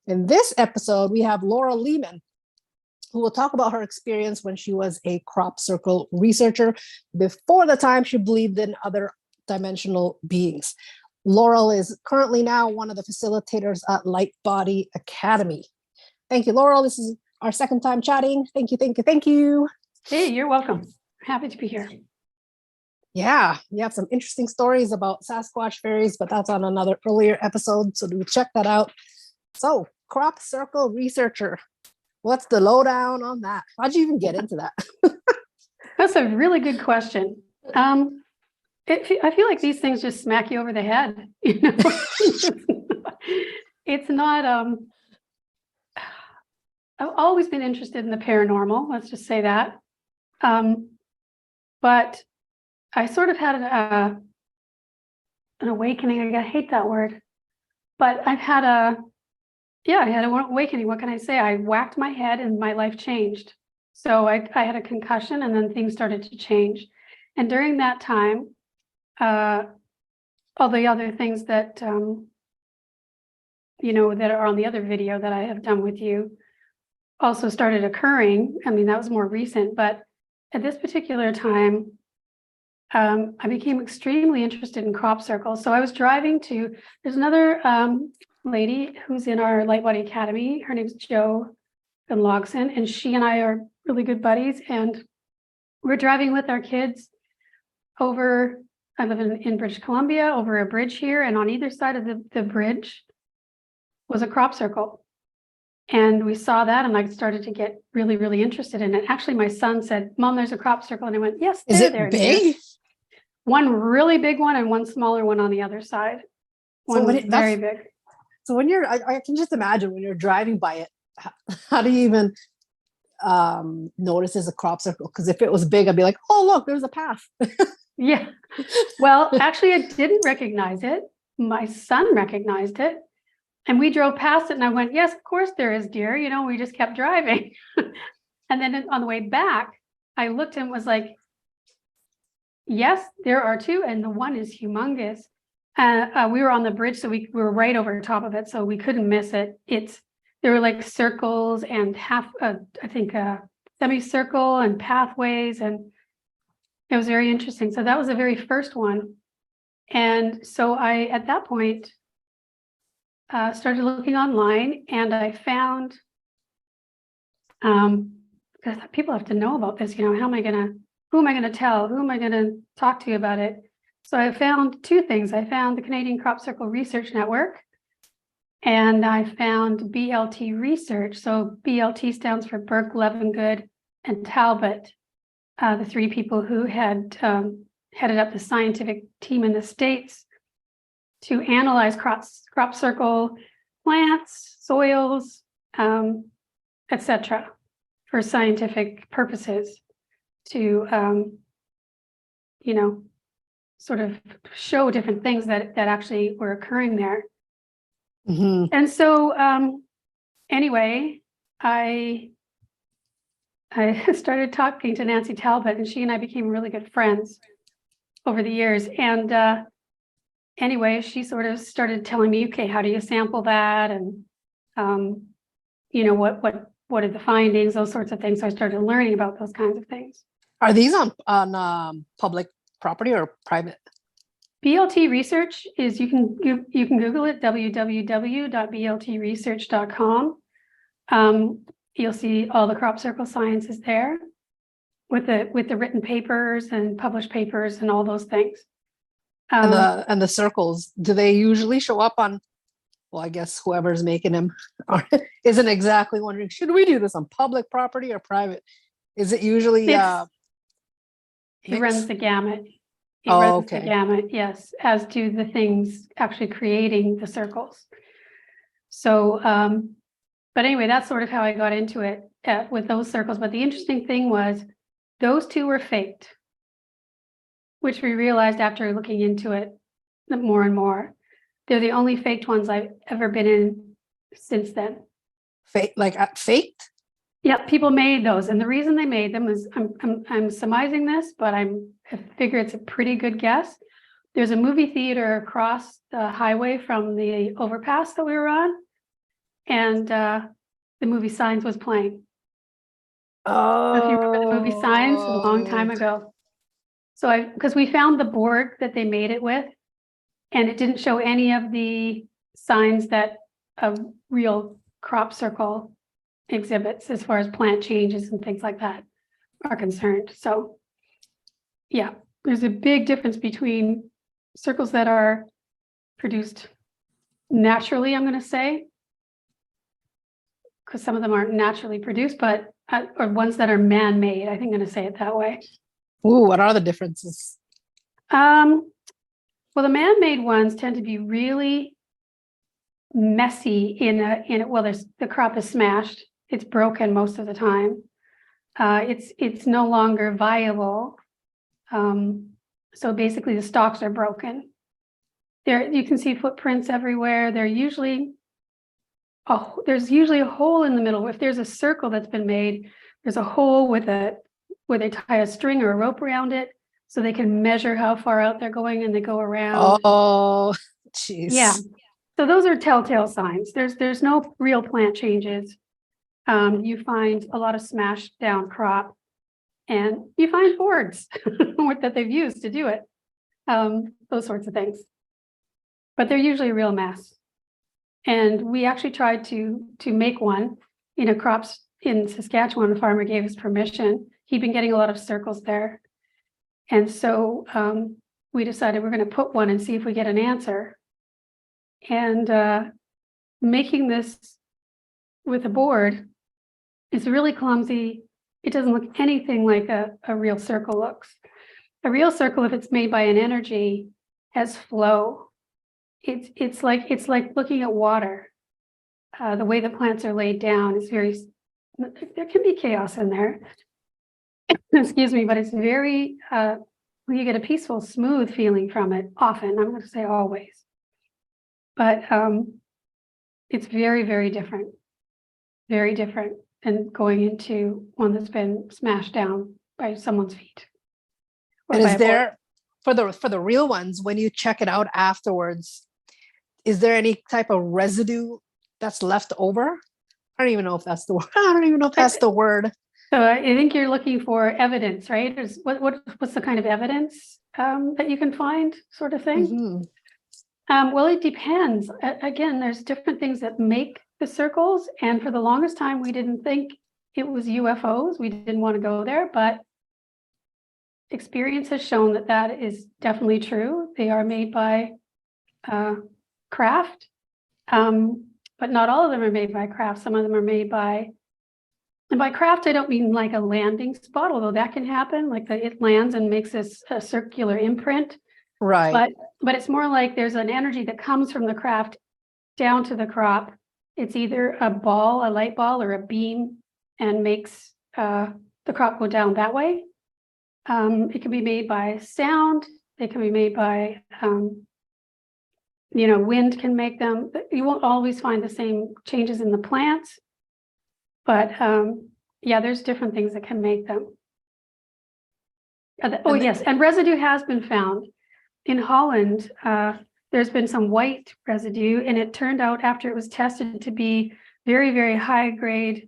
In this episode, we have Laurel Leaman, who will talk about her experience when she was a crop circle researcher before the time she believed in other dimensional beings. Laurel is currently now one of the facilitators at Lightbody Academy. Thank you, Laurel. This is our second time chatting. Thank you, thank you, thank you. Hey, you're welcome. Happy to be here. Yeah, you have some interesting stories about Sasquatch fairies, but that's on another earlier episode, so do check that out. So, crop circle researcher, what's the lowdown on that? How'd you even get into that? That's a really good question. I feel like these things just smack you over the head. You know, it's not. I've always been interested in the paranormal. Let's just say that. But I sort of had an awakening. I hate that word, but I've had I had an awakening. What can I say? I whacked my head and my life changed. So I had a concussion and then things started to change. And during that time, all the other things that, that are on the other video that I have done with you also started occurring. I mean, that was more recent, but at this particular time, I became extremely interested in crop circles. So I was driving there's another lady who's in our Lightbody Academy. Her name's Jo and Logson, and she and I are really good buddies. And we're driving with our kids over, I live in British Columbia, over a bridge here. And on either side of the bridge was a crop circle. And we saw that and I started to get really, really interested in it. Actually, my son said, "Mom, there's a crop circle." And I went, "Yes, Is it there, big? One really big one and one smaller one on the other side. One very big. So when I can just imagine when you're driving by it, how do you even notice there's a crop circle? Because if it was big, I'd be like, "Oh, look, there's a path." Yeah. Well, actually, I didn't recognize it. My son recognized it. And we drove past it and I went, "Yes, of course there is, dear." We just kept driving. And then on the way back, I looked and was like, "Yes, there are two, and the one is humongous." We were on the bridge, so we were right over top of it, so we couldn't miss it. There were like circles and semicircle and pathways, and it was very interesting. So that was the very first one. And so I, at that point, started looking online, and I found, because people have to know about this, who am I going to tell? Who am I going to talk to about it? So I found two things. I found the Canadian Crop Circle Research Network, and I found BLT Research. So BLT stands for Burke, Levengood, and Talbot, the three people who had headed up the scientific team in the States to analyze crop circle plants, soils, etc., for scientific purposes, to sort of show different things that actually were occurring there. Mm-hmm. And so anyway, I started talking to Nancy Talbot, and she and I became really good friends over the years. And anyway, she sort of started telling me, "Okay, how do you sample that? And what are the findings?" Those sorts of things. So I started learning about those kinds of things. Are these on public property or private? BLT Research is, you can Google it, www.bltresearch.com. You'll see all the crop circle sciences there with the written papers and published papers and all those things. And the circles, do they usually show up on, well, I guess whoever's making them isn't exactly wondering, should we do this on public property or private? Is it usually it runs the gamut. Okay. The gamut, yes, as do the things actually creating the circles. So, but anyway, that's sort of how I got into it with those circles. But the interesting thing was those two were faked, which we realized after looking into it more and more. They're the only faked ones I've ever been in since then. Faked? Yeah, people made those, and the reason they made them is I'm surmising this, but I figure it's a pretty good guess. There's a movie theater across the highway from the overpass that we were on, and the movie Signs was playing. Oh, If you remember the movie Signs, a long time ago. So because we found the board that they made it with, and it didn't show any of the signs that a real crop circle exhibits as far as plant changes and things like that are concerned. So yeah, there's a big difference between circles that are produced naturally, I'm going to say, because some of them aren't naturally produced, but or ones that are man-made. I think I'm going to say it that way. Ooh, what are the differences? Well, the man-made ones tend to be really messy in a well, the crop is smashed. It's broken most of the time. It's no longer viable. So basically the stalks are broken. There you can see footprints everywhere. There's usually a hole in the middle. If there's a circle that's been made, there's a hole where they tie a string or a rope around it so they can measure how far out they're going and they go around. Oh, jeez. Yeah. So those are telltale signs. There's no real plant changes. You find a lot of smashed down crop, and you find boards that they've used to do it. Those sorts of things. But they're usually a real mess. And we actually tried to make one in a crops in Saskatchewan. A farmer gave us permission. He'd been getting a lot of circles there. And so we decided we're going to put one and see if we get an answer. And making this with a board is really clumsy. It doesn't look anything like a real circle looks. A real circle, if it's made by an energy, has flow. It's like looking at water. The way the plants are laid down is very, there can be chaos in there. Excuse me, but it's very, you get a peaceful, smooth feeling from it often. I'm going to say always. But it's very, very different. Very different than going into one that's been smashed down by someone's feet. And is there, for the real ones, when you check it out afterwards, is there any type of residue that's left over? I don't even know if that's the word. I don't even know if that's the word. So I think you're looking for evidence, right? What's the kind of evidence that you can find, sort of thing? Mm-hmm. Well, it depends. Again, there's different things that make the circles, and for the longest time, we didn't think it was UFOs. We didn't want to go there, but experience has shown that that is definitely true. They are made by craft, but not all of them are made by craft. Some of them are made by, and by craft, I don't mean like a landing spot, although that can happen, like it lands and makes this a circular imprint. Right. But it's more like there's an energy that comes from the craft down to the crop. It's either a ball, a light ball, or a beam, and makes the crop go down that way. It can be made by sound. They can be made by, wind can make them. You won't always find the same changes in the plants, but yeah, there's different things that can make them. Yes, and residue has been found. In Holland, there's been some white residue, and it turned out after it was tested to be very, very high grade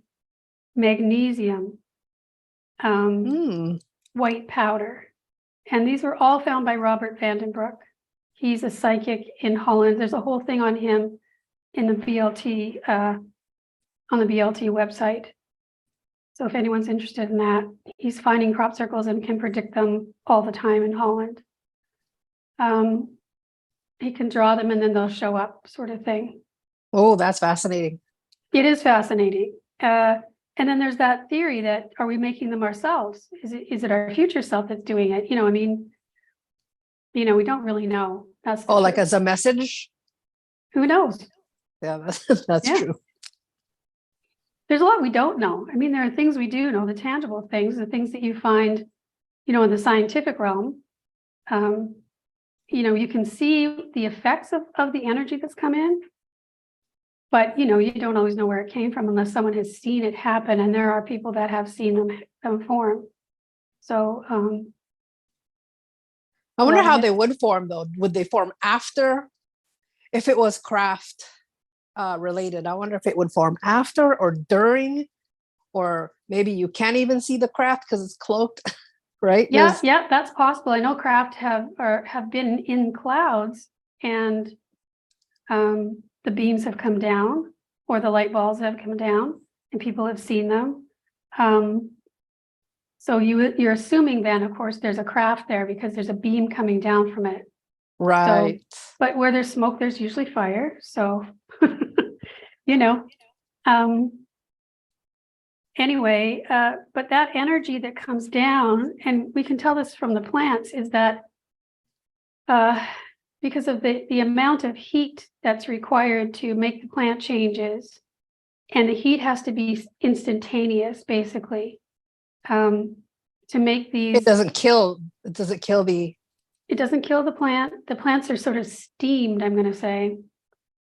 magnesium white powder. And these were all found by Robert Vandenbroek. He's a psychic in Holland. There's a whole thing on him in the BLT, on the BLT website. So if anyone's interested in that, he's finding crop circles and can predict them all the time in Holland. He can draw them and then they'll show up, sort of thing. Oh, that's fascinating. It is fascinating. And then there's that theory that, are we making them ourselves? Is it our future self that's doing it? We don't really know. That's like as a message? Who knows? Yeah, that's true. There's a lot we don't know. I mean, there are things we do know, the tangible things, the things that you find, in the scientific realm. You can see the effects of the energy that's come in, but you don't always know where it came from unless someone has seen it happen, and there are people that have seen them form. So I wonder how they would form though. Would they form after, if it was craft? related. I wonder if it would form after or during, or maybe you can't even see the craft because it's cloaked, right? Yeah, yeah, that's possible. I know craft have been in clouds, and the beams have come down, or the light balls have come down, and people have seen them. So you're assuming then, of course, there's a craft there because there's a beam coming down from it. Right. So, but where there's smoke, there's usually fire. So, you know, anyway, but that energy that comes down, and we can tell this from the plants, is that because of the amount of heat that's required to make the plant changes, and the heat has to be instantaneous, basically, to make these. It doesn't kill the. It doesn't kill the plant. The plants are sort of steamed, I'm going to say,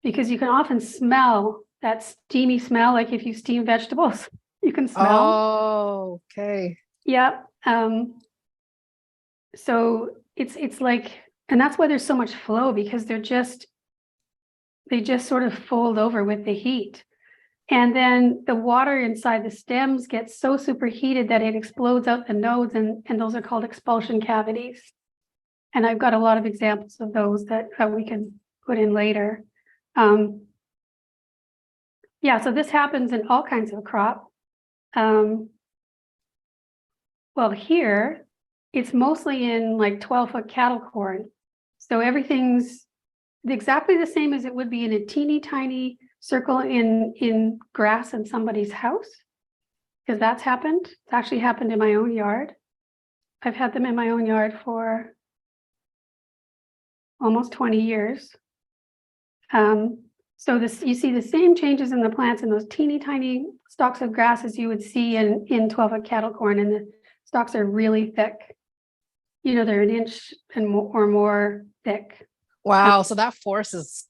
because you can often smell that steamy smell, like if you steam vegetables, you can smell. Oh, okay. Yeah. So it's like, and that's why there's so much flow, because they just sort of fold over with the heat. And then the water inside the stems gets so superheated that it explodes out the nodes, and those are called expulsion cavities. And I've got a lot of examples of those that we can put in later. Yeah, so this happens in all kinds of crop. Well, here, it's mostly in like 12-foot cattle corn. So everything's exactly the same as it would be in a teeny tiny circle in grass in somebody's house, because that's happened. It's actually happened in my own yard. I've had them in my own yard for almost 20 years. So you see the same changes in the plants in those teeny tiny stalks of grass as you would see in 12-foot cattle corn, and the stalks are really thick. You know, they're an inch or more thick. Wow. So that force has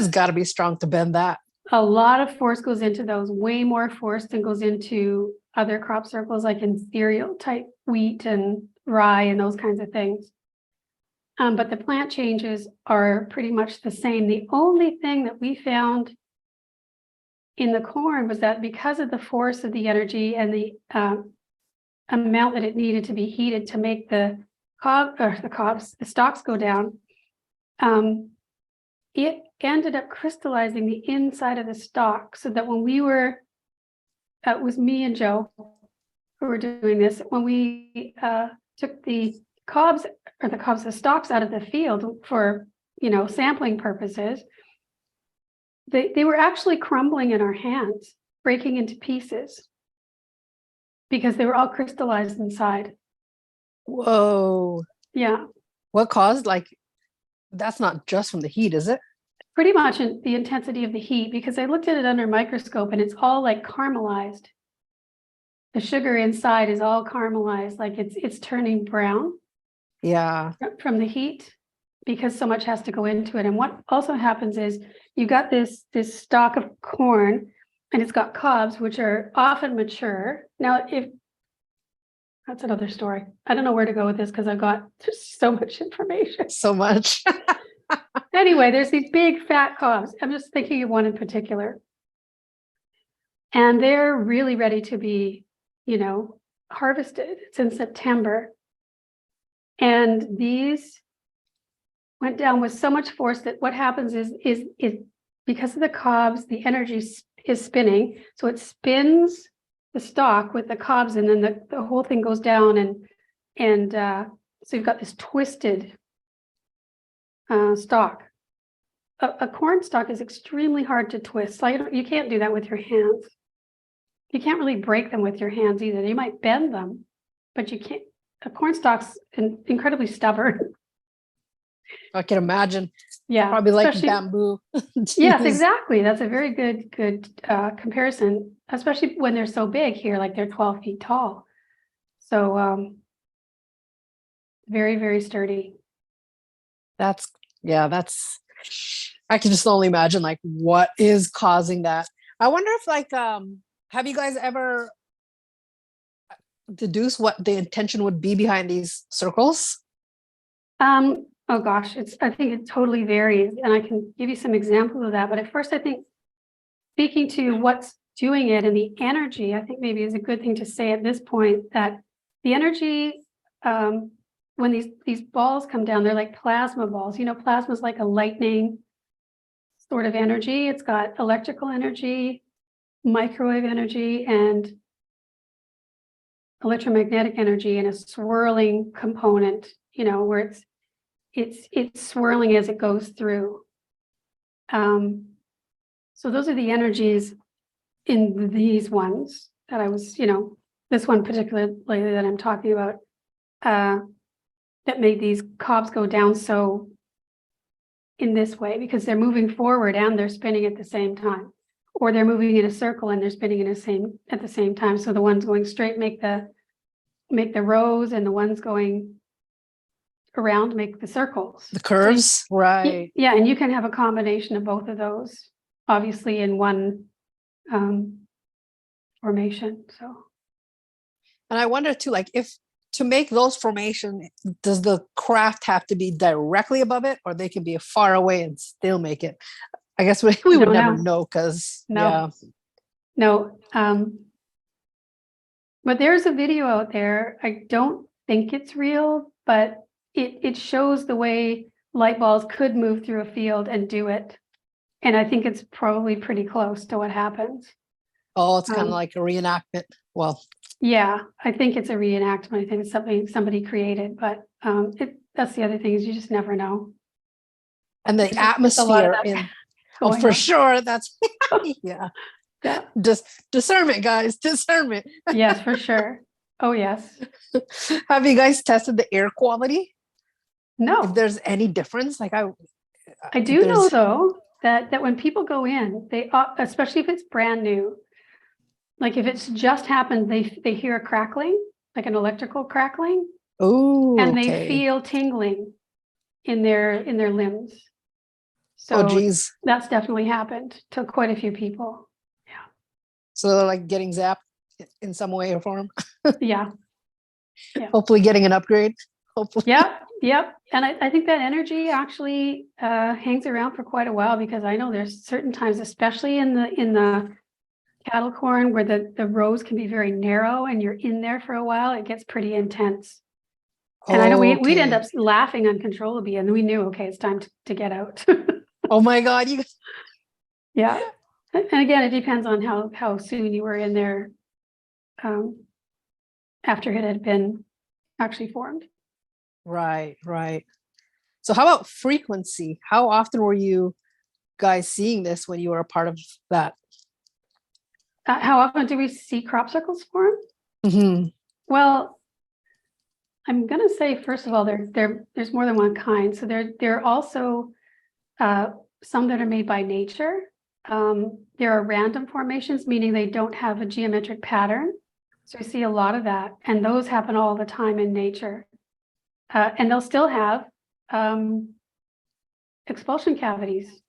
got to be strong to bend that. A lot of force goes into those, way more force than goes into other crop circles, like in cereal type wheat and rye and those kinds of things. But the plant changes are pretty much the same. The only thing that we found in the corn was that because of the force of the energy and the amount that it needed to be heated to make the stalks go down, it ended up crystallizing the inside of the stalk, so that when we were, it was me and Joe who were doing this, when we took the stalks out of the field for, sampling purposes, they were actually crumbling in our hands, breaking into pieces, because they were all crystallized inside. Whoa. Yeah. What caused, that's not just from the heat, is it? Pretty much the intensity of the heat, because I looked at it under a microscope and it's all like caramelized. The sugar inside is all caramelized, like it's turning brown. Yeah. From the heat, because so much has to go into it. And what also happens is you got this stalk of corn, and it's got cobs, which are often mature. Now, that's another story. I don't know where to go with this because I've got just so much information. So much. Anyway, there's these big fat cobs. I'm just thinking of one in particular. And they're really ready to be, harvested. It's in September. And these went down with so much force that what happens is because of the cobs, the energy is spinning. So it spins the stalk with the cobs, and then the whole thing goes down, and so you've got this twisted stalk. A corn stalk is extremely hard to twist. So you can't do that with your hands. You can't really break them with your hands either. You might bend them, but you can't. A corn stalk's incredibly stubborn. I can imagine. Yeah, probably like bamboo. Yes, exactly. That's a very good comparison, especially when they're so big here, like they're 12 feet tall. So very, very sturdy. I can just only imagine what is causing that. I wonder if have you guys ever deduced what the intention would be behind these circles? Oh gosh, I think it totally varies, and I can give you some examples of that. But at first, I think speaking to what's doing it and the energy, I think maybe is a good thing to say at this point, that the energy, when these balls come down, they're like plasma balls. You know, plasma is like a lightning sort of energy. It's got electrical energy, microwave energy, and electromagnetic energy, and a swirling component, you know, where it's swirling as it goes through. So those are the energies in these ones that I was, you know, this one particularly that I'm talking about, that made these cobs go down so in this way, because they're moving forward and they're spinning at the same time, or they're moving in a circle and they're spinning in at the same time. So the ones going straight make the rows, and the ones going around make the circles, the curves, right? Yeah, and you can have a combination of both of those, obviously, in one formation. So, and I wonder too, like, if to make those formation, does the craft have to be directly above it, or they can be far away and still make it? I guess we would never know, because no. But there's a video out there. I don't think it's real, but it shows the way light balls could move through a field and do it. And I think it's probably pretty close to what happens. Oh, it's kind of like a reenactment. Well, yeah, I think it's a reenactment. I think it's something somebody created, but that's the other thing, is you just never know. And the atmosphere for sure. That's yeah. Just discernment, guys. Discernment. Yes, for sure. Oh, yes. Have you guys tested the air quality? No. If there's any difference, like I do know though that when people go in, they especially if it's brand new, like if it's just happened, they hear a crackling, like an electrical crackling. Oh, and they feel tingling in their limbs. So geez, that's definitely happened to quite a few people. Yeah. So they're like getting zapped in some way or form. Yeah. Hopefully getting an upgrade. Hopefully. Yep. And I think that energy actually hangs around for quite a while, because I know there's certain times, especially in the cattle corn, where the rows can be very narrow and you're in there for a while. It gets pretty intense. And I know we'd end up laughing uncontrollably, and we knew, okay, it's time to get out. Oh my God. Yeah. And again, it depends on how soon you were in there after it had been actually formed. Right. So how about frequency? How often were you guys seeing this when you were a part of that? How often do we see crop circles form? Mm-hmm. Well, I'm going to say, first of all, there's more than one kind. So there are also some that are made by nature. There are random formations, meaning they don't have a geometric pattern. So we see a lot of that, and those happen all the time in nature. And they'll still have expulsion cavities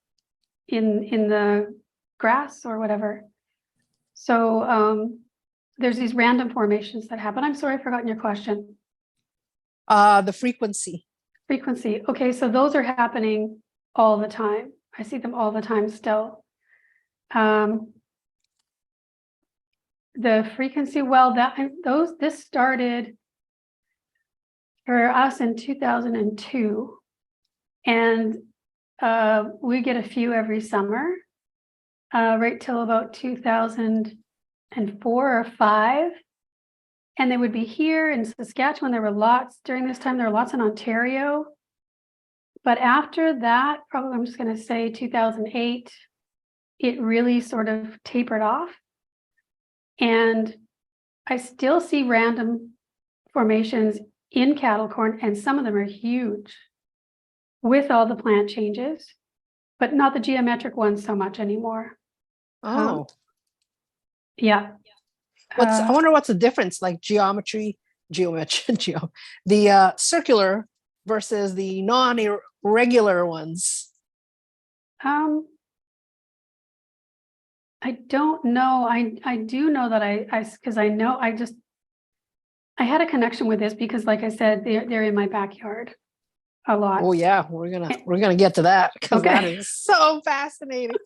in the grass or whatever. So there's these random formations that happen. I'm sorry, I've forgotten your question. The frequency. Okay, so those are happening all the time. I see them all the time still. The frequency, well, this started for us in 2002, and we get a few every summer, right till about 2004 or 5. And they would be here in Saskatchewan. There were lots during this time. There were lots in Ontario. But after that, probably I'm just going to say 2008, it really sort of tapered off. And I still see random formations in cattle corn, and some of them are huge with all the plant changes, but not the geometric ones so much anymore. Oh. Yeah. I wonder what's the difference, like the circular versus the non-irregular ones. I don't know. I do know that because I know I had a connection with this, because like I said, they're in my backyard a lot. Oh yeah, we're gonna get to that, because that is so fascinating.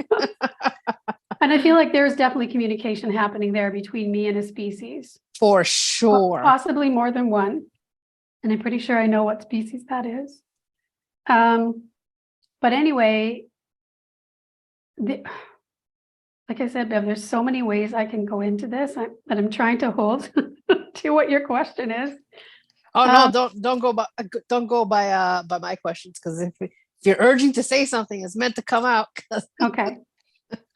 And I feel like there's definitely communication happening there between me and a species. For sure. Possibly more than one. And I'm pretty sure I know what species that is. But anyway, like I said, Bev, there's so many ways I can go into this, but I'm trying to hold to what your question is. Oh no, don't go by my questions, because if you're urging to say something, it's meant to come out. Okay.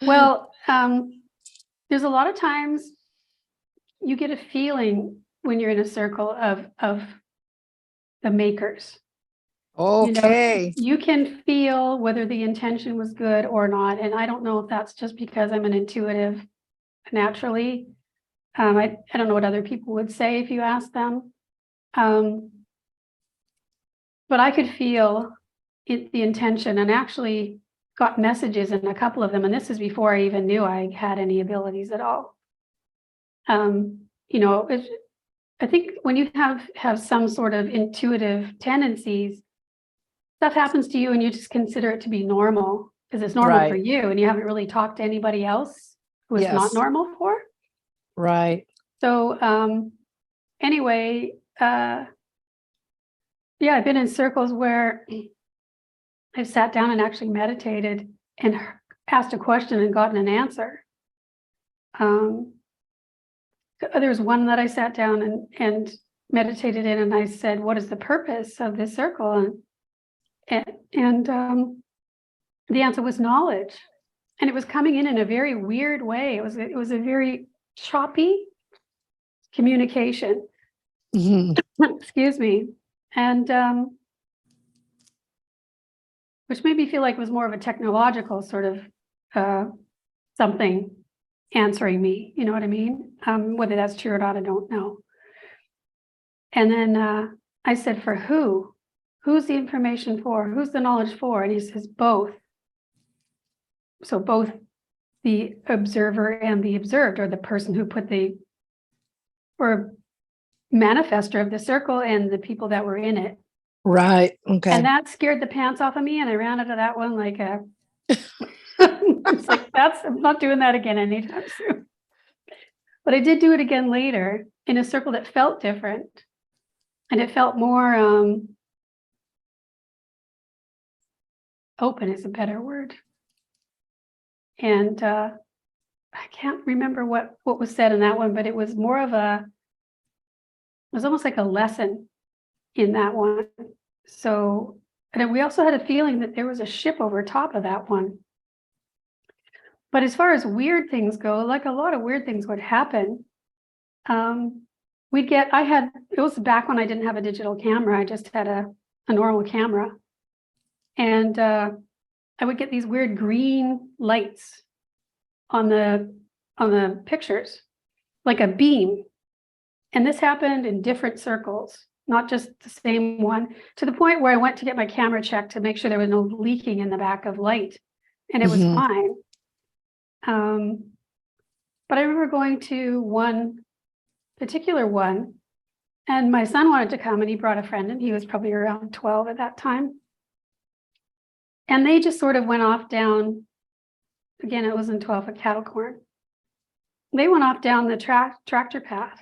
Well, there's a lot of times you get a feeling when you're in a circle of the makers. Okay. You can feel whether the intention was good or not. And I don't know if that's just because I'm an intuitive naturally. I don't know what other people would say if you asked them. But I could feel the intention, and actually got messages in a couple of them. And this is before I even knew I had any abilities at all. I think when you have some sort of intuitive tendencies, stuff happens to you and you just consider it to be normal because it's normal for you, and you haven't really talked to anybody else who it's not normal for. Right. So anyway, yeah, I've been in circles where I've sat down and actually meditated and asked a question and gotten an answer. There's one that I sat down and meditated in, and I said, "What is the purpose of this circle?" And the answer was knowledge, and it was coming in a very weird way. It was a very choppy communication. Excuse me, and which made me feel like it was more of a technological sort of something answering me. You know what I mean? Whether that's true or not, I don't know. And then I said, "For who? Who's the information for? Who's the knowledge for?" And he says, "Both." So both the observer and the observed, or the person who put or manifester of the circle and the people that were in it. Right. Okay. And that scared the pants off of me, and I ran out of that one like a it's like, I'm not doing that again anytime soon. But I did do it again later in a circle that felt different, and it felt more open is a better word. And I can't remember what was said in that one, but it was more of it was almost like a lesson in that one. So, and then we also had a feeling that there was a ship over top of that one. But as far as weird things go, like a lot of weird things would happen. It was back when I didn't have a digital camera. I just had a normal camera. And I would get these weird green lights on the pictures, like a beam. And this happened in different circles, not just the same one, to the point where I went to get my camera checked to make sure there was no leaking in the back of light. And it was fine. But I remember going to one particular one, and my son wanted to come, and he brought a friend, and he was probably around 12 at that time. And they just sort of went off down, again, it wasn't 12 at cattle corn. They went off down the tractor path.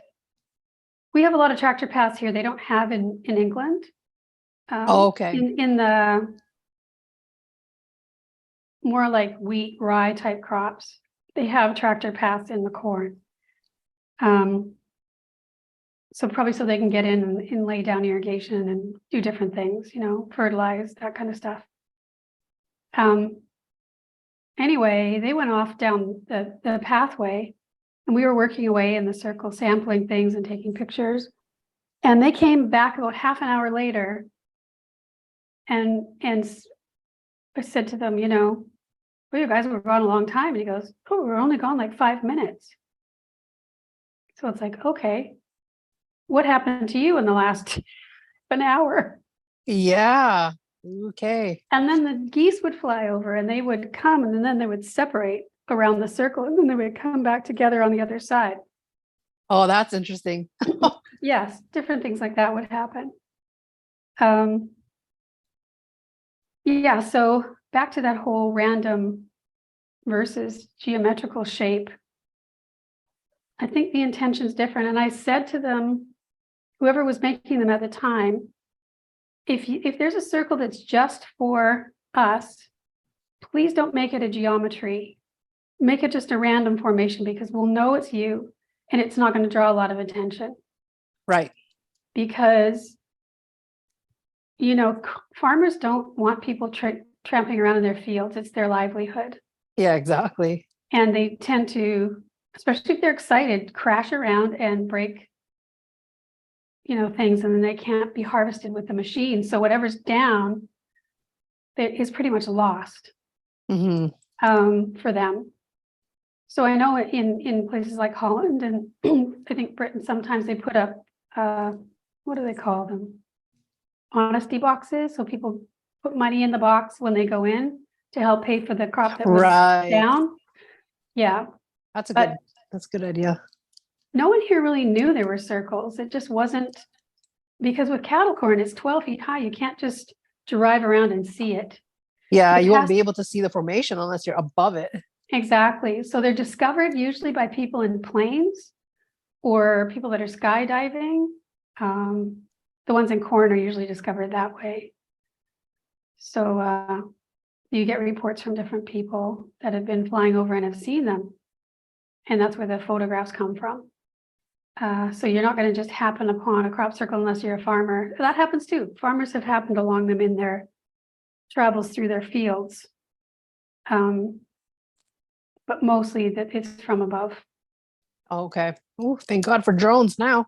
We have a lot of tractor paths here they don't have in England. Okay. In the more like wheat, rye type crops, they have tractor paths in the corn. So probably so they can get in and lay down irrigation and do different things, fertilize, that kind of stuff. Anyway, they went off down the pathway, and we were working away in the circle, sampling things and taking pictures. And they came back about half an hour later, and I said to them, "Well, you guys were gone a long time." And he goes, "Oh, we're only gone like 5 minutes." So it's like, okay, what happened to you in the last an hour? Yeah. Okay. And then the geese would fly over, and they would come, and then they would separate around the circle, and then they would come back together on the other side. Oh, that's interesting. Yes, different things like that would happen. Yeah, so back to that whole random versus geometrical shape. I think the intention is different. And I said to them, whoever was making them at the time, if there's a circle that's just for us, please don't make it a geometry. Make it just a random formation, because we'll know it's you and it's not going to draw a lot of attention. Right. Because, farmers don't want people tramping around in their fields. It's their livelihood. Yeah, exactly. And they tend to, especially if they're excited, crash around and break, things, and then they can't be harvested with the machine. So whatever's down, it is pretty much lost for them. So I know in places like Holland and I think Britain, sometimes they put up, what do they call them? Honesty boxes. So people put money in the box when they go in to help pay for the crop that was down. Yeah. That's a good idea. No one here really knew there were circles. It just wasn't, because with cattle corn, it's 12 feet high. You can't just drive around and see it. Yeah, you won't be able to see the formation unless you're above it. Exactly. So they're discovered usually by people in planes or people that are skydiving. The ones in corn are usually discovered that way. So you get reports from different people that have been flying over and have seen them. And that's where the photographs come from. So you're not going to just happen upon a crop circle unless you're a farmer. That happens too. Farmers have happened along them in their travels through their fields. But mostly that it's from above. Okay. Oh, thank God for drones now.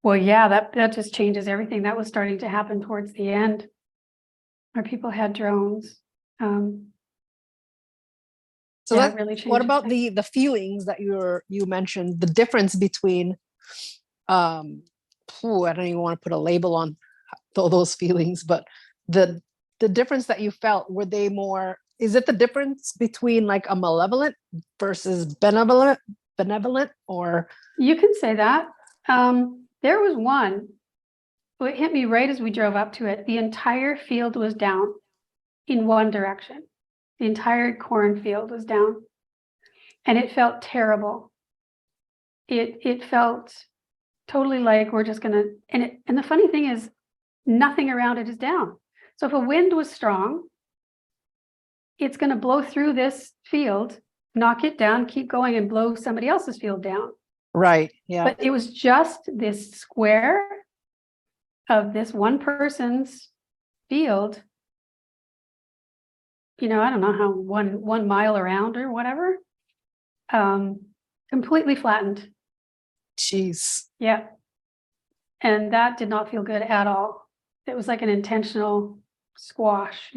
Well, yeah, that just changes everything. That was starting to happen towards the end, where people had drones. So yeah, really changed. What about the feelings that you mentioned? The difference between, I don't even want to put a label on those feelings, but the difference that you felt, were they more? Is it the difference between like a malevolent versus benevolent, or? You can say that. There was one, it hit me right as we drove up to it. The entire field was down in one direction. The entire cornfield was down, and it felt terrible. It felt totally like we're just gonna, and the funny thing is, nothing around it is down. So if a wind was strong, it's going to blow through this field, knock it down, keep going, and blow somebody else's field down. Right. Yeah. But it was just this square of this one person's field. I don't know how one mile around or whatever. Completely flattened. Jeez. Yeah. And that did not feel good at all. It was like an intentional squash,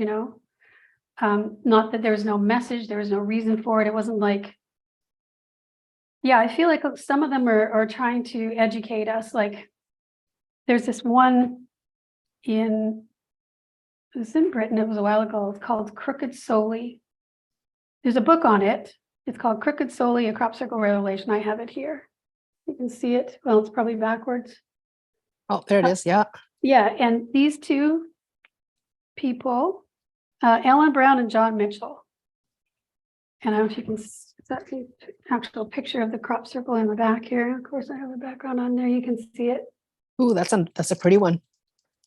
not that there was no message, there was no reason for it. It wasn't like, yeah, I feel like some of them are trying to educate us. Like there's this one it was in Britain, it was a while ago, it's called Crooked Soli. There's a book on it. It's called Crooked Soli, A Crop Circle Revelation. I have it here. You can see it. Well, it's probably backwards. Oh, there it is. Yeah. Yeah. And these two people, Ellen Brown and John Mitchell. And I don't know if you can, is that the actual picture of the crop circle in the back here? Of course, I have a background on there. You can see it. Ooh, that's a pretty one.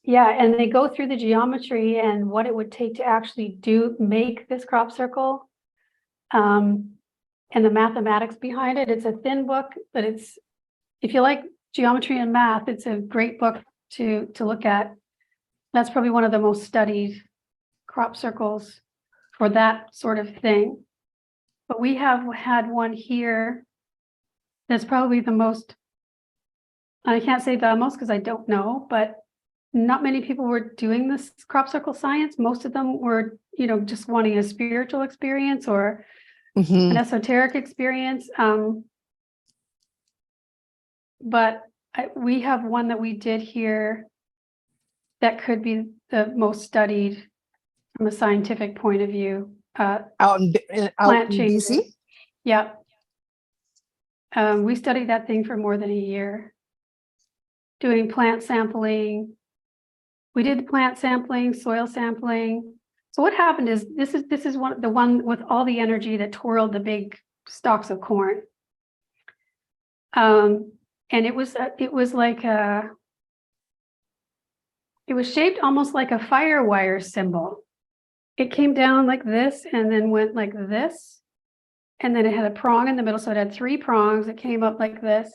Yeah, and they go through the geometry and what it would take to actually make this crop circle, and the mathematics behind it. It's a thin book, but if you like geometry and math, it's a great book to look at. That's probably one of the most studied crop circles for that sort of thing. But we have had one here that's probably the most, I can't say the most because I don't know, but not many people were doing this crop circle science. Most of them were, just wanting a spiritual experience or an esoteric experience. But we have one that we did here that could be the most studied from a scientific point of view. Out in BC? Yeah. We studied that thing for more than a year, doing plant sampling. We did plant sampling, soil sampling, So what happened is this is the one with all the energy that twirled the big stalks of corn. And it was shaped almost like a firewire symbol. It came down like this and then went like this. And then it had a prong in the middle. So it had 3 prongs. It came up like this.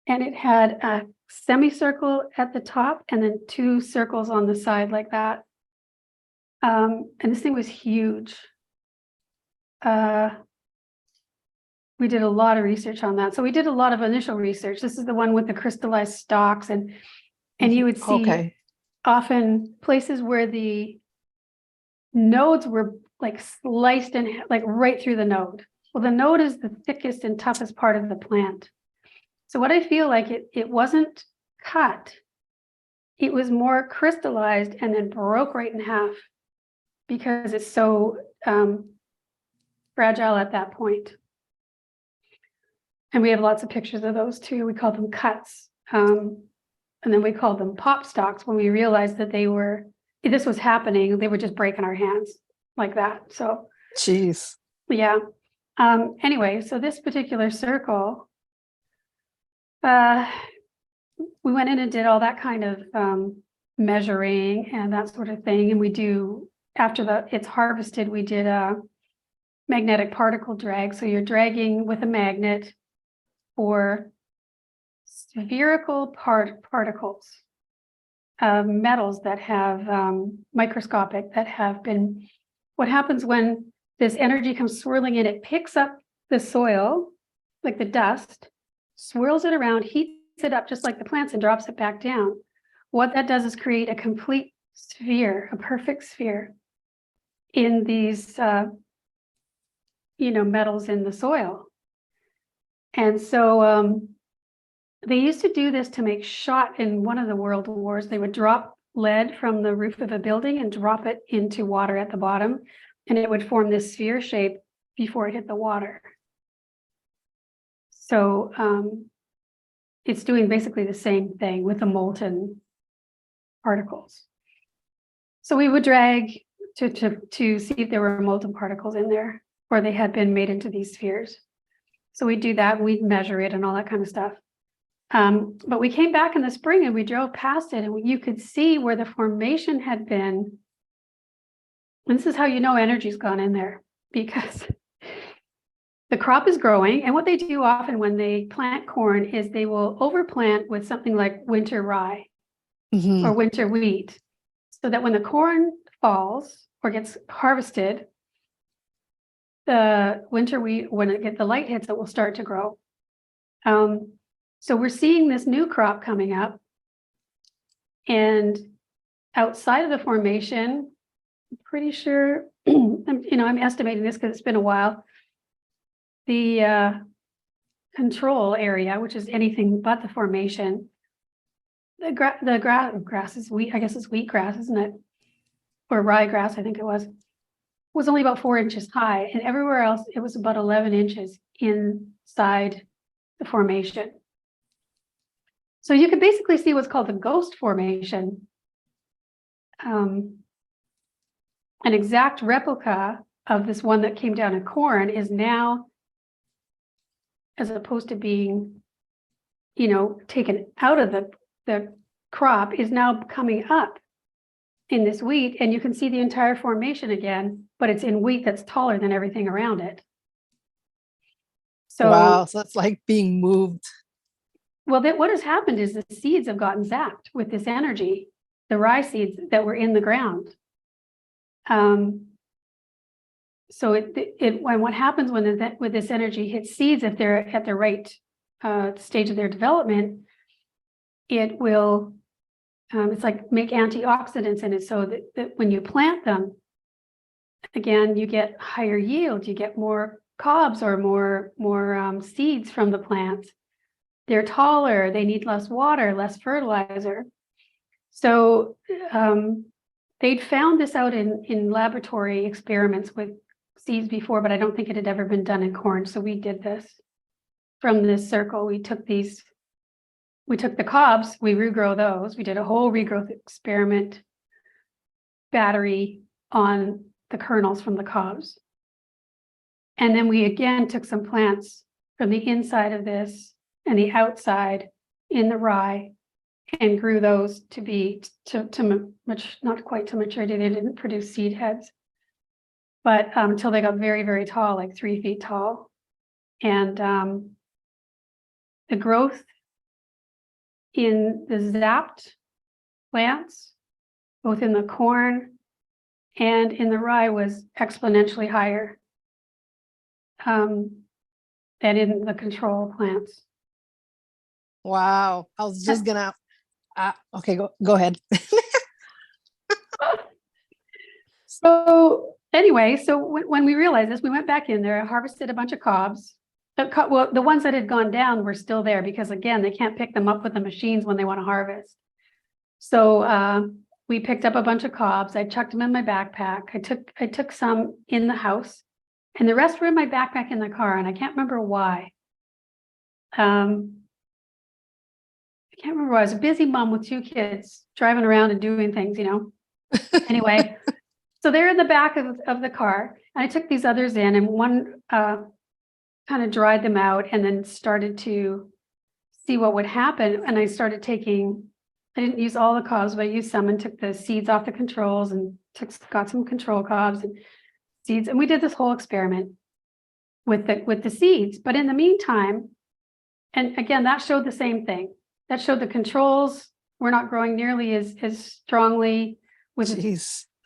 And it had a semicircle at the top and then 2 circles on the side like that. And this thing was huge. We did a lot of research on that. So we did a lot of initial research. This is the one with the crystallized stalks, and you would see often places where the nodes were like sliced and like right through the node. Well, the node is the thickest and toughest part of the plant. So what I feel like it wasn't cut. It was more crystallized and then broke right in half because it's so fragile at that point. And we have lots of pictures of those too. We call them cuts. And then we called them pop stalks when we realized that this was happening. They were just breaking our hands like that. So, jeez. Yeah. Anyway, so this particular circle, we went in and did all that kind of measuring and that sort of thing. And we do, after it's harvested, we did a magnetic particle drag. So you're dragging with a magnet for spherical particles of metals that have microscopic, that have been, what happens when this energy comes swirling in, it picks up the soil, like the dust, swirls it around, heats it up just like the plants and drops it back down. What that does is create a complete sphere, a perfect sphere in these, metals in the soil. And so they used to do this to make shot in one of the world wars. They would drop lead from the roof of a building and drop it into water at the bottom, and it would form this sphere shape before it hit the water. So it's doing basically the same thing with the molten particles. So we would drag to see if there were molten particles in there, or they had been made into these spheres. So we do that, we'd measure it and all that kind of stuff. But we came back in the spring and we drove past it, and you could see where the formation had been. And this is how you know energy's gone in there, because the crop is growing. And what they do often when they plant corn is they will overplant with something like winter rye or winter wheat, so that when the corn falls or gets harvested, the winter wheat, when the light hits, it will start to grow. So we're seeing this new crop coming up, and outside of the formation, I'm pretty sure, I'm estimating this because it's been a while, the control area, which is anything but the formation, the grass is wheat, I guess it's wheatgrass, isn't it? Or ryegrass, I think it was only about 4 inches high, and everywhere else it was about 11 inches inside the formation. So you could basically see what's called the ghost formation. An exact replica of this one that came down in corn is now, as opposed to being, taken out of the crop, is now coming up in this wheat, and you can see the entire formation again, but it's in wheat that's taller than everything around it. So wow, so it's like being moved. Well, what has happened is the seeds have gotten zapped with this energy, the rye seeds that were in the ground. So and what happens when this energy hits seeds, if they're at the right stage of their development, it will, it's like make antioxidants in it, so that when you plant them, again, you get higher yield, you get more cobs or more seeds from the plants. They're taller, they need less water, less fertilizer. So they'd found this out in laboratory experiments with seeds before, but I don't think it had ever been done in corn. So we did this from this circle. We took the cobs, we regrow those. We did a whole regrowth experiment, battery on the kernels from the cobs. And then we again took some plants from the inside of this and the outside in the rye and grew those to be much, not quite to maturity. They didn't produce seed heads, but until they got very, very tall, like 3 feet tall. And the growth in the zapped plants, both in the corn and in the rye, was exponentially higher than in the control plants. Wow. I was just gonna, okay, go ahead. So anyway, so when we realized this, we went back in there, harvested a bunch of cobs. Well, the ones that had gone down were still there because, again, they can't pick them up with the machines when they want to harvest. So we picked up a bunch of cobs. I chucked them in my backpack. I took some in the house, and the rest were in my backpack in the car, and I can't remember why. I can't remember why. I was a busy mom with 2 kids driving around and doing things, Anyway, so they're in the back of the car, and I took these others in, and one kind of dried them out and then started to see what would happen. And I started taking, I didn't use all the cobs, but I used some and took the seeds off the controls and got some control cobs and seeds. And we did this whole experiment with the seeds. But in the meantime, and again, that showed the same thing. That showed the controls were not growing nearly as strongly with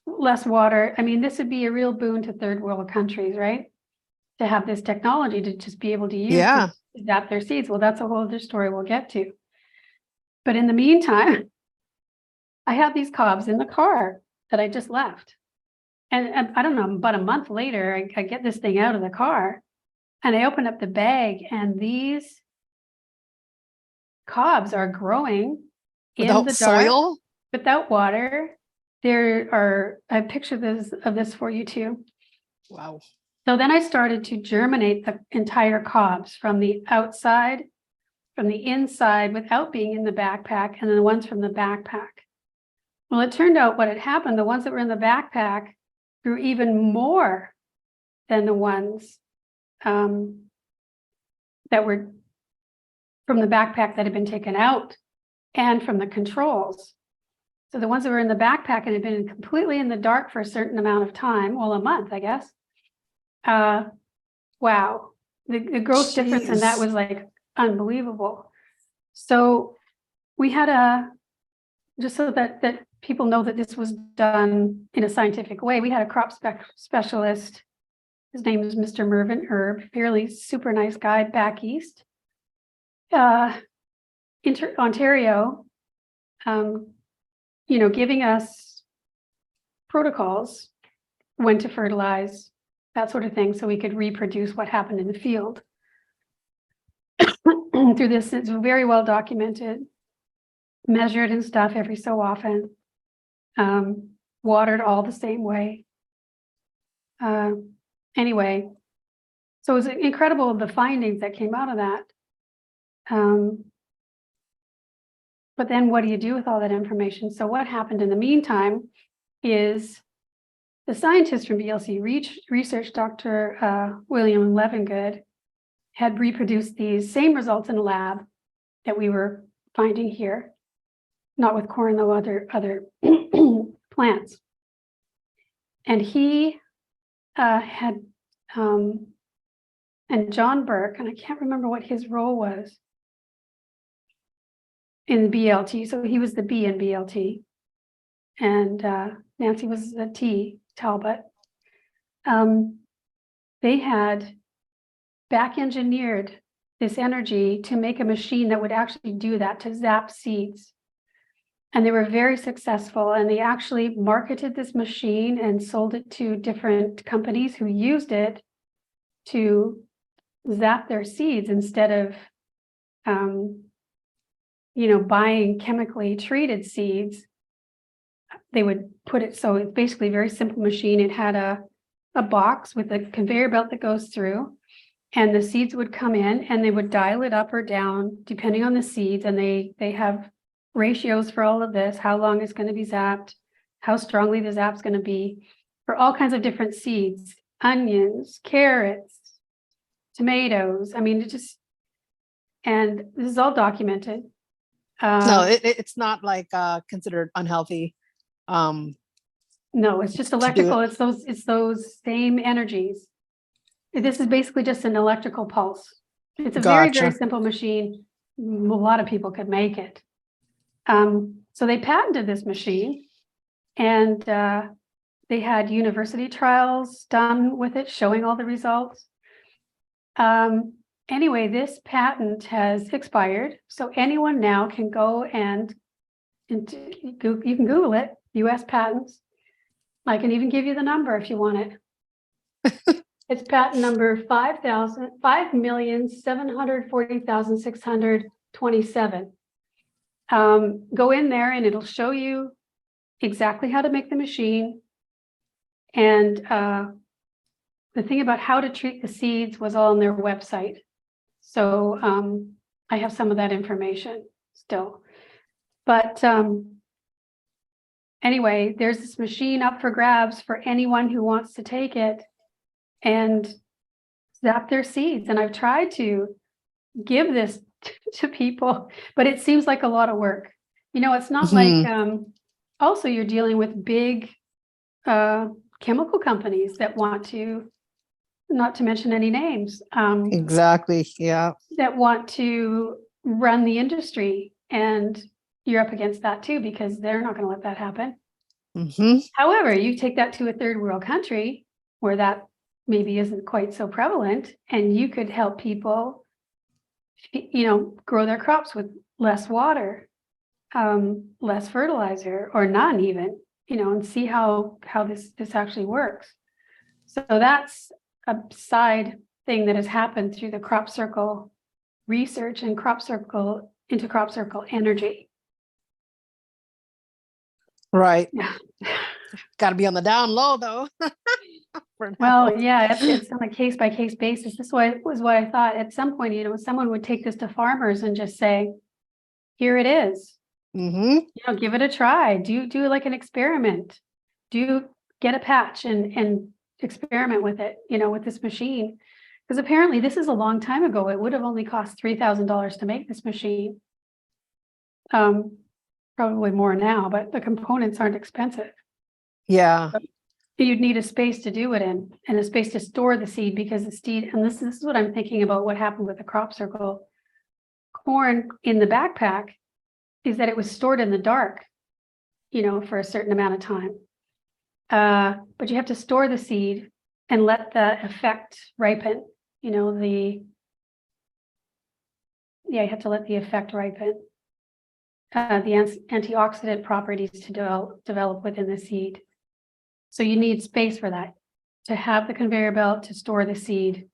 less water. I mean, this would be a real boon to third world countries, right? To have this technology to just be able to use to adapt their seeds. Well, that's a whole other story we'll get to. But in the meantime, I have these cobs in the car that I just left. And I don't know, about a month later, I get this thing out of the car and I open up the bag, and these cobs are growing without in the soil, dark, without water. I have pictures of this for you too. Wow. So then I started to germinate the entire cobs from the outside, from the inside, without being in the backpack, and then the ones from the backpack. Well, it turned out what had happened, the ones that were in the backpack grew even more than the ones that were from the backpack that had been taken out and from the controls. So the ones that were in the backpack and had been completely in the dark for a certain amount of time, well, a month, I guess. Wow, the growth difference in that was like unbelievable. So we had just so that people know that this was done in a scientific way, we had a crop specialist. His name is Mr. Mervyn Herb, fairly super nice guy back east, Ontario, giving us protocols when to fertilize, that sort of thing, so we could reproduce what happened in the field. Through this, it's very well documented, measured and stuff every so often, watered all the same way. Anyway, so it was incredible, the findings that came out of that. But then what do you do with all that information? So what happened in the meantime is the scientists from BLC research, Dr. William Levengood, had reproduced these same results in a lab that we were finding here, not with corn, though other plants. And he had, and John Burke, and I can't remember what his role was in BLT. So he was the B in BLT, and Nancy was the T, Talbot. They had back engineered this energy to make a machine that would actually do that, to zap seeds. And they were very successful, and they actually marketed this machine and sold it to different companies who used it to zap their seeds instead of buying chemically treated seeds. They would put it, so it's basically a very simple machine. It had a box with a conveyor belt that goes through, and the seeds would come in and they would dial it up or down depending on the seeds. And they have ratios for all of this, how long it's going to be zapped, how strongly the zap's going to be. for all kinds of different seeds, onions, carrots, tomatoes. I mean, and this is all documented. No, it's not like considered unhealthy. No, it's just to do electrical. it. It's those same energies. This is basically just an electrical pulse. It's a very, very Gotcha. simple machine. A lot of people could make it. So they patented this machine, and they had university trials done with it, showing all the results. Anyway, this patent has expired, so anyone now can go and you can Google it, US patents. I can even give you the number if you want it. It's patent number 5,740,627. Go in there and it'll show you exactly how to make the machine. And the thing about how to treat the seeds was all on their website. So I have some of that information still. But anyway, there's this machine up for grabs for anyone who wants to take it and zap their seeds. And I've tried to give this to people, but it seems like a lot of work. You know, it's not like also you're dealing with big chemical companies that want to, not to mention any names, Exactly. Yeah. that want to run the industry, and you're up against that too, because they're not going to let that happen. However, you take that to a third world country where that maybe isn't quite so prevalent, and you could help people, you know, grow their crops with less water, less fertilizer, or none even, you know, and see how this actually works. So that's a side thing that has happened through the crop circle research and crop circle energy. Right. Yeah. Got to be on the down low though. For now. Well, yeah, it's on a case by case basis. This was what I thought at some point, you know, someone would take this to farmers and just say, here it is. You know, give it a try. Do like an experiment. Get a patch and experiment with it, you know, with this machine. Because apparently this is a long time ago. It would have only cost $3,000 to make this machine. Probably more now, but the components aren't expensive. Yeah. You'd need a space to do it in, and a space to store the seed, because the seed, and this is what I'm thinking about what happened with the crop circle corn in the backpack, is that it was stored in the dark, you know, for a certain amount of time. But you have to store the seed and let the effect ripen, you know, you have to let the effect ripen. The antioxidant properties to develop within the seed. So you need space for that, to have the conveyor belt to store the seed.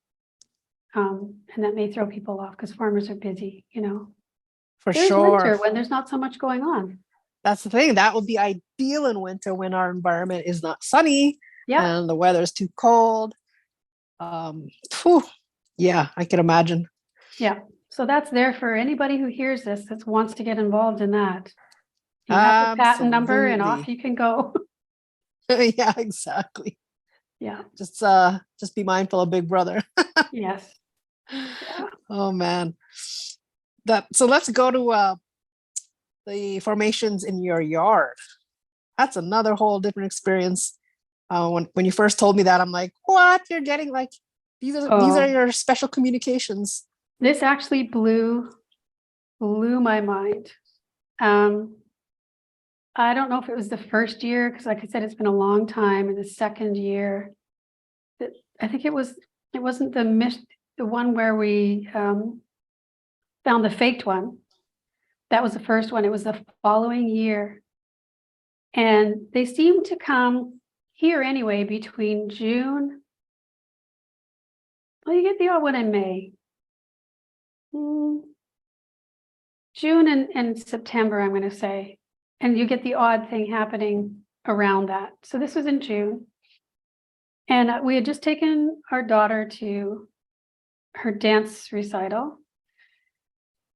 And that may throw people off because farmers are busy, you know. For There's sure. winter when there's not so much going on. That's the thing. That would be ideal in winter when our environment is not sunny and the weather is too cold. Yeah, I can imagine. Yeah. So that's there for anybody who hears this that wants to get involved in that. You have the patent number and off you can go. Yeah, exactly. Yeah. Just be mindful of Big Brother. Yes. Yeah. Oh man. So let's go to the formations in your yard. That's another whole different experience. When you first told me that, I'm like, what? You're getting like these are your special communications. This actually blew my mind. I don't know if it was the first year, because like I said, it's been a long time, and the second year, I think it wasn't the one where we found the faked one. That was the first one. It was the following year. And they seem to come here anyway between June. Well, you get the odd one in May. June and September, I'm going to say. And you get the odd thing happening around that. So this was in June. And we had just taken our daughter to her dance recital.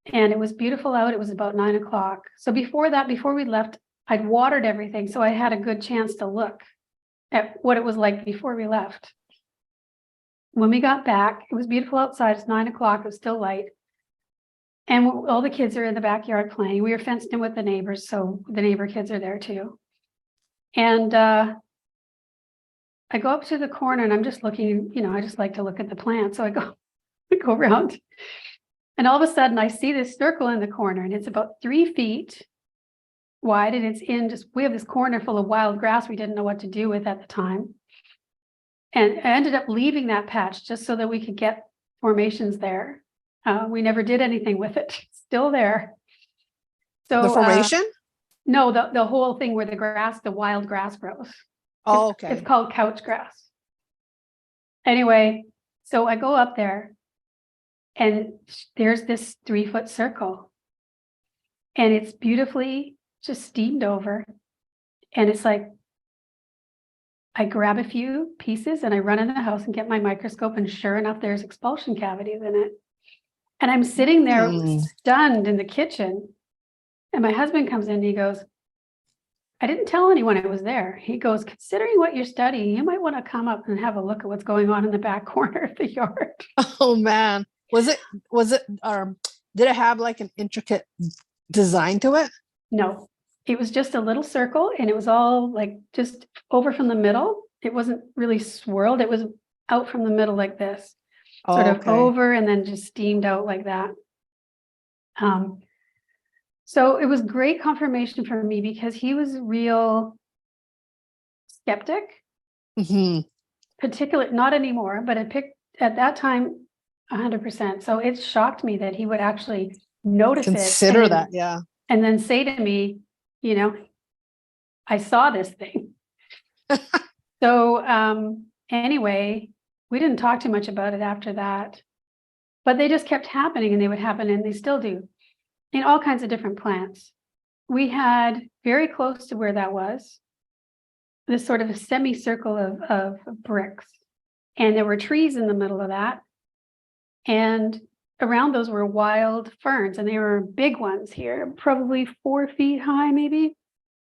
And it was beautiful out. It was about 9 o'clock. So before we left, I'd watered everything. So I had a good chance to look. at what it was like before we left. When we got back, it was beautiful outside. It's 9 o'clock. It was still light. And all the kids are in the backyard playing. We were fenced in with the neighbors, so the neighbor kids are there too. And I go up to the corner and I'm just looking, I just like to look at the plants. So I go around. And all of a sudden I see this circle in the corner, and it's about 3 feet wide, and it's we have this corner full of wild grass we didn't know what to do with at the time. And I ended up leaving that patch just so that we could get formations there. We never did anything with it. It's still there. So The formation? No, the whole thing where the wild grass grows. Oh, okay. It's called couch grass. Anyway, so I go up there and there's this 3-foot circle, and it's beautifully just steamed over. And it's like, I grab a few pieces and I run in the house and get my microscope, and sure enough, there's expulsion cavities in it. And I'm sitting there stunned in the kitchen. And my husband comes in and he goes, I didn't tell anyone it was there. He goes, considering what you're studying, you might want to come up and have a look at what's going on in the back corner of the yard. Oh man. Was it, did it have like an intricate design to it? No, it was just a little circle, and it was all like just over from the middle. It wasn't really swirled. It was out from the middle like this, sort of over and then just steamed out like that. So it was great confirmation for me, because he was a real skeptic, particularly, not anymore, but it picked at that time 100%. So it shocked me that he would actually notice consider that, yeah. And then say to me, I saw this thing. So anyway, we didn't talk too much about it after that, but they just kept happening, and they would happen, and they still do, in all kinds of different plants. We had very close to where that was, this sort of a semicircle of bricks, and there were trees in the middle of that. And around those were wild ferns, and they were big ones here, probably 4 feet high, maybe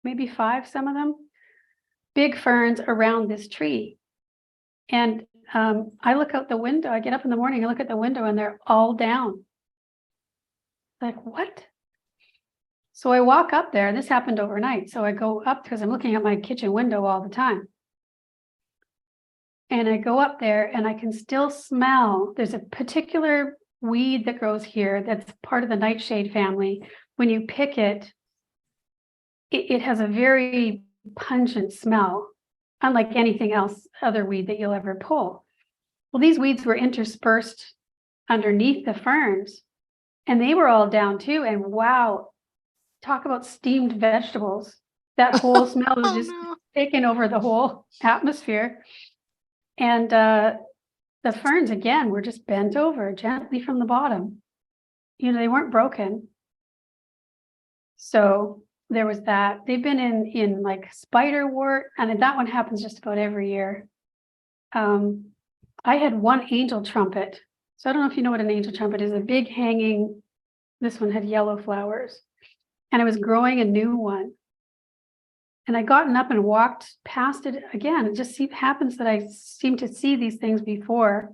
5, some of them. Big ferns around this tree. And I look out the window, I get up in the morning, I look at the window, and they're all down. Like, what? So I walk up there, and this happened overnight. So I go up, because I'm looking at my kitchen window all the time. And I go up there, and I can still smell, there's a particular weed that grows here that's part of the nightshade family. When you pick it, it has a very pungent smell, unlike anything else, other weed that you'll ever pull. Well, these weeds were interspersed underneath the ferns, and they were all down too. And wow, talk about steamed vegetables. That whole smell was just taking over the whole atmosphere. And the ferns, again, were just bent over gently from the bottom. They weren't broken. So there was that. They've been in like spiderwort, and that one happens just about every year. I had one angel trumpet. So I don't know if you know what an angel trumpet is, a big hanging, this one had yellow flowers, and I was growing a new one. And I gotten up and walked past it again. It just happens that I seem to see these things before.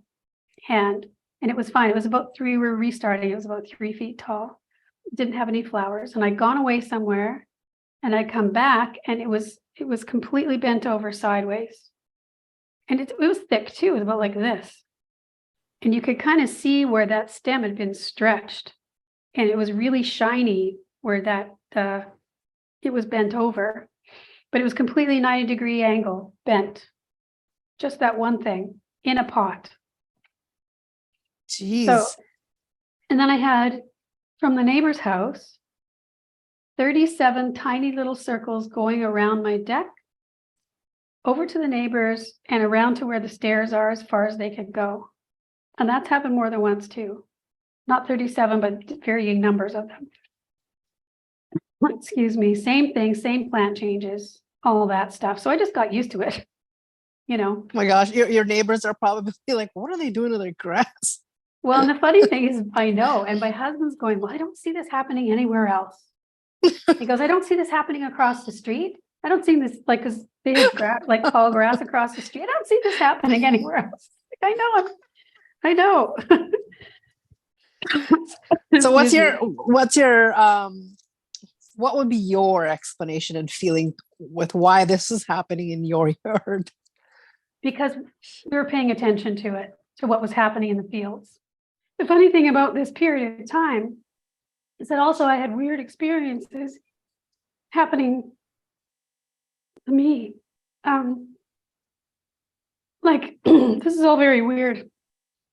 And it was fine. It was about 3, we were restarting. It was about 3 feet tall. It didn't have any flowers. And I'd gone away somewhere, and I'd come back, and it was completely bent over sideways. And it was thick too. It was about like this. And you could kind of see where that stem had been stretched. And it was really shiny where that it was bent over. But it was completely 90-degree angle bent. Just that one thing in a pot. Jeez. So, and then I had, from the neighbor's house, 37 tiny little circles going around my deck, over to the neighbors, and around to where the stairs are as far as they could go. And that's happened more than once too. Not 37, but varying numbers of them. Excuse me, same thing, same plant changes, all that stuff. So I just got used to it, Oh my gosh, your neighbors are probably like, what are they doing to their grass? Well, and the funny thing is, I know, and my husband's going, well, I don't see this happening anywhere else. He goes, I don't see this happening across the street. I don't see this like this big grass, like tall grass across the street. I don't see this happening anywhere else. Like, I know. So what's Excuse me. what would be your explanation and feeling with why this is happening in your yard? Because we were paying attention to it, to what was happening in the fields. The funny thing about this period of time is that also I had weird experiences happening to me. Like this is all very weird.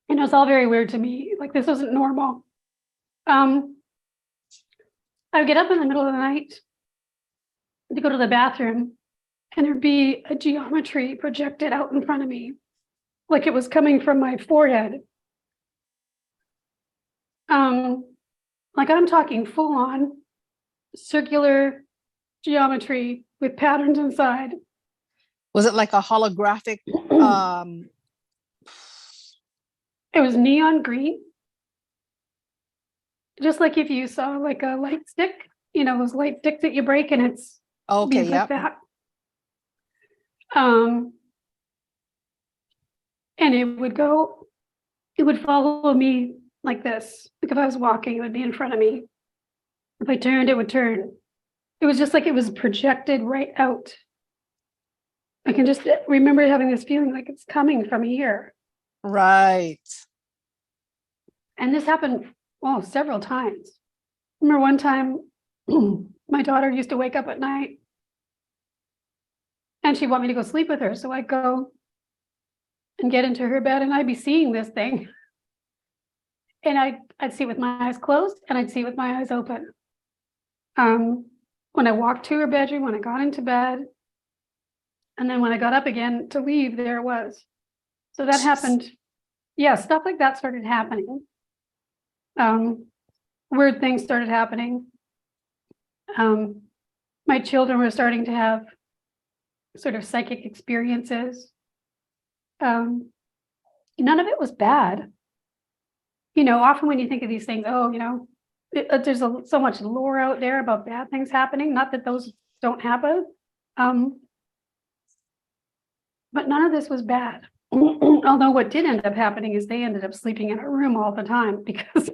You know, it's all very weird to me. Like this wasn't normal. I would get up in the middle of the night to go to the bathroom, and there'd be a geometry projected out in front of me, like it was coming from my forehead. Like I'm talking full on circular geometry with patterns inside. Was it like a holographic? It was neon green. Just like if you saw like a light stick, you know, those light sticks that you break and it's Okay, beads like yeah. that. And it would follow me like this. Like if I was walking, it would be in front of me. If I turned, it would turn. It was just like it was projected right out. I can just remember having this feeling like it's coming from here. Right. And this happened, several times. I remember one time my daughter used to wake up at night and she'd want me to go sleep with her. So I'd go and get into her bed and I'd be seeing this thing. And I'd see it with my eyes closed and I'd see it with my eyes open. When I walked to her bedroom, when I got into bed, and then when I got up again to leave, there it was. So that happened. Yeah, stuff like that started happening. Weird things started happening. My children were starting to have sort of psychic experiences. None of it was bad. You know, often when you think of these things, there's so much lore out there about bad things happening. Not that those don't happen. But none of this was bad. Although what did end up happening is they ended up sleeping in a room all the time because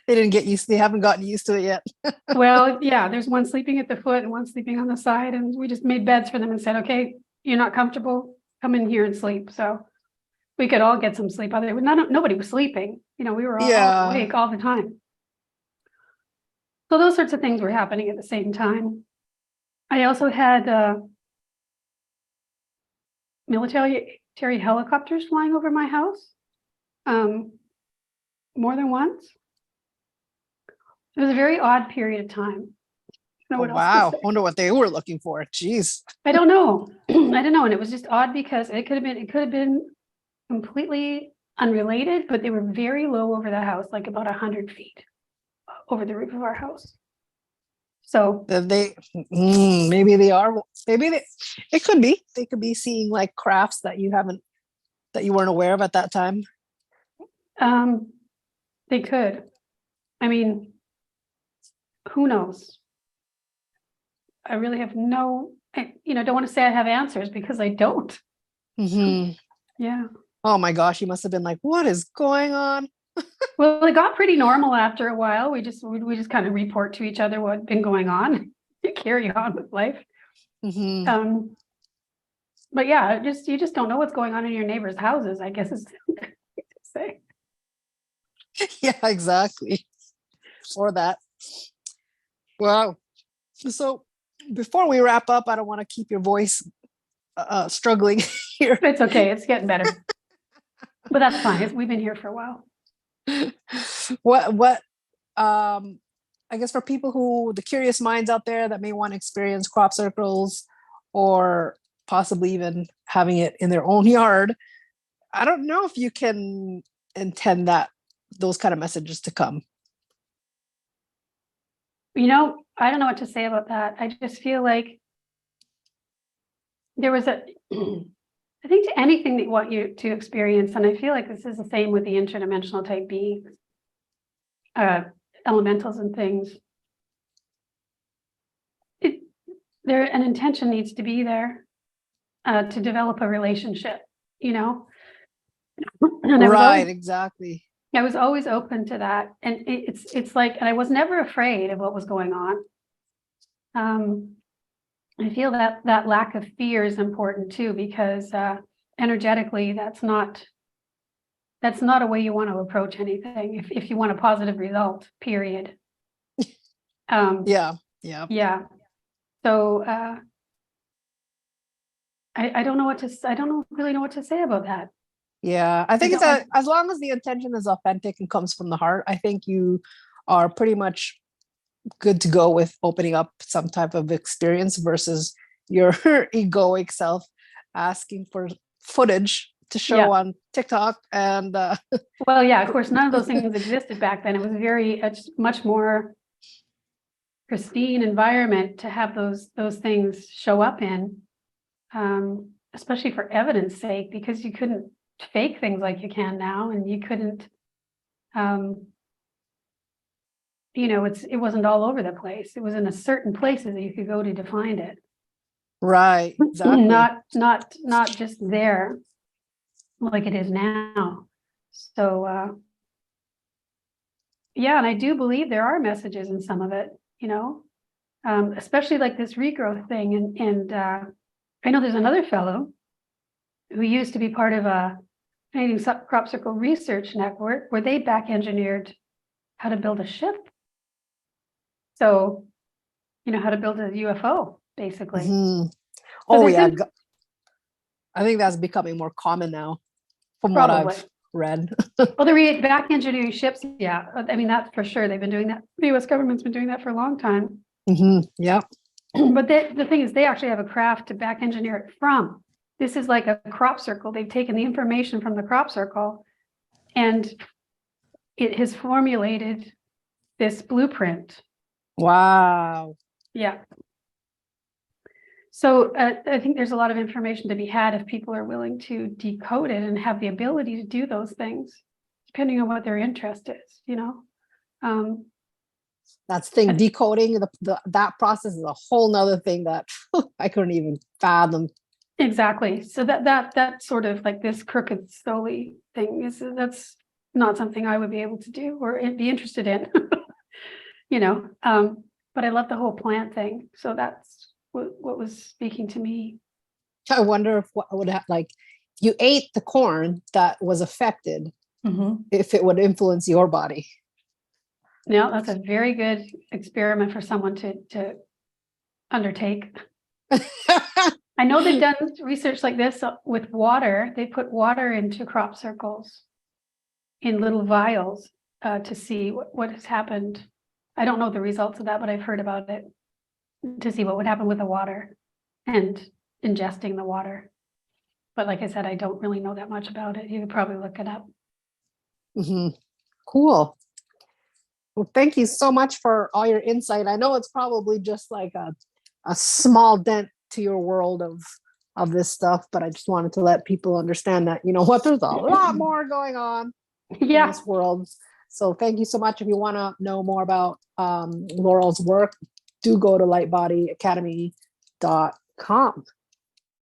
They haven't gotten used to it yet. well, yeah, there's one sleeping at the foot and one sleeping on the side, and we just made beds for them and said, okay, you're not comfortable, come in here and sleep. So we could all get some sleep. Nobody was sleeping. You know, we were all awake all the time. So those sorts of things were happening at the same time. I also had military helicopters flying over my house more than once. It was a very odd period of time. Wow. Wonder what they were looking for. Jeez. I don't know. I don't know. And it was just odd because it could have been completely unrelated, but they were very low over the house, like about 100 feet over the roof of our house. So maybe they are, it could be, they could be seeing like crafts that you weren't aware of at that time. They could. I mean, who knows? I really have don't want to say I have answers because I don't. Mm-hmm. Yeah. Oh my gosh, you must have been like, what is going on? Well, it got pretty normal after a while. We just kind of report to each other what had been going on. You carry on with life. Mm-hmm. But yeah, you just don't know what's going on in your neighbors' houses, I guess is to say. Yeah, exactly. Or that. Wow. So before we wrap up, I don't want to keep your voice struggling here. It's okay. It's getting better. But that's fine. We've been here for a while. What I guess for people the curious minds out there that may want to experience crop circles or possibly even having it in their own yard, I don't know if you can intend those kind of messages to come. You know, I don't know what to say about that. I just feel like there was I think to anything that you want you to experience, and I feel like this is the same with the interdimensional type beings, elementals and things. an intention needs to be there to develop a relationship, you know? And Right, exactly. I was always open to that. And it's like, and I was never afraid of what was going on. I feel that that lack of fear is important too, because energetically, that's not a way you want to approach anything if you want a positive result, period. Yeah. Yeah. So I don't know I don't really know what to say about that. Yeah, I think I it's as long as the intention is authentic and comes from the heart, I think you are pretty much good to go with opening up some type of experience versus your egoic self asking for footage to show Yeah. on TikTok. And Well, yeah, of course, none of those things existed back then. It was it's much more pristine environment to have those things show up in, especially for evidence sake, because you couldn't fake things like you can now, and you couldn't, you know, it wasn't all over the place. It was in a certain places that you could go to find it. right, exactly. Not just there like it is now. So yeah, and I do believe there are messages in some of it, you know, especially like this regrowth thing. And I know there's another fellow who used to be part of a Canadian Crop Circle Research Network where they back engineered how to build a ship. So, you know, how to build a UFO, basically. Mhm. So Oh yeah, there's I think that's becoming more common now from what probably. I've read. Well, the back engineering ships, yeah. I mean, that's for sure. They've been doing that. The US government's been doing that for a long time. Yeah. But the thing is, they actually have a craft to back engineer it from. This is like a crop circle. They've taken the information from the crop circle and it has formulated this blueprint. Wow. Yeah. So I think there's a lot of information to be had if people are willing to decode it and have the ability to do those things, depending on what their interest is, you know. That's the thing, decoding that process is a whole nother thing that I couldn't even fathom. Exactly. So that sort of like this crooked stoley thing that's not something I would be able to do or be interested in, you know. But I love the whole plant thing. So that's what was speaking to me. I wonder if what would have, like, you ate the corn that was affected, if it would influence your body. Yeah, that's a very good experiment for someone to undertake. I know they've done research like this with water. They put water into crop circles in little vials to see what has happened. I don't know the results of that, but I've heard about it, to see what would happen with the water and ingesting the water. But like I said, I don't really know that much about it. You could probably look it up. Cool. Well, thank you so much for all your insight. I know it's probably just like a small dent to your world of this stuff, but I just wanted to let people understand that, you know what, there's a lot more going on in this world. So thank you so much. If you want to know more about Laurel's work, do go to lightbodyacademy.com.